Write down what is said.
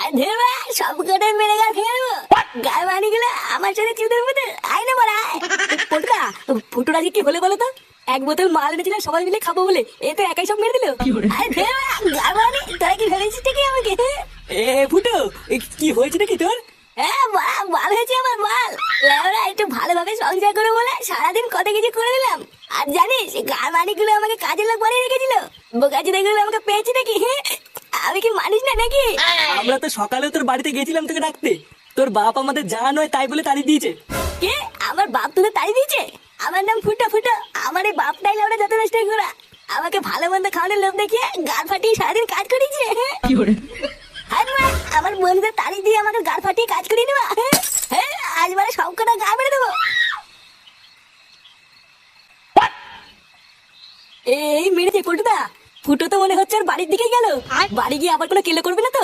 আর ধরবা সব কটাই মেরে গা ভেঙে দেবো। গায়ে বানি গেলে আমার সাথে চুদের মধ্যে আয় না মারা। পটুরা ফুটুর আজকে কি হলে বলো তো? এক বোতল মাল এনেছিলাম সবাই মিলে খাবো বলে, এ তো একাই সব মেরে দিল। আরে ধরবা গায়ে বানি, তোরা কি ভেবেছিস কি আমাকে? এ ফুটো, কি হয়েছে নাকি তোর? হ্যাঁ মাল হয়েছে আমার মাল। লেওরা একটু ভালোভাবে সংসার করে বলে সারাদিন কত কিছু করে দিলাম। আর জানিস গায়ে বানি গুলো আমাকে কাজের লোক বানিয়ে রেখেছিল। বোকাচি দেখলে আমাকে পেয়েছি নাকি? আমি কি মানিস না নাকি? আমরা তো সকালেও তোর বাড়িতে গেছিলাম তোকে ডাকতে। তোর বাপ আমাদের যা নয় তাই বলে তাড়িয়ে দিয়েছে। কে? আমার বাপ তোদের তাই দিয়েছে? আমার নাম ফুটো ফুটো। আমার এই বাপটাই লেওরা যত নষ্ট করা। আমাকে ভালো মন্দ খাওয়ানোর লোভ দেখিয়ে গাল ফাটিয়ে সারাদিন কাজ করিয়েছে। আর মা, আমার বন্ধুদের তাড়ি দিয়ে আমাকে গাল ফাটিয়ে কাজ করিয়ে নেওয়া। হ্যাঁ, আজ মানে সব কটা গা মেরে দেবো। এই মেরেছে পল্টুদা। ফুটো তো মনে হচ্ছে ওর বাড়ির দিকেই গেল। বাড়ি গিয়ে আবার কোনো কেলো করবে না তো?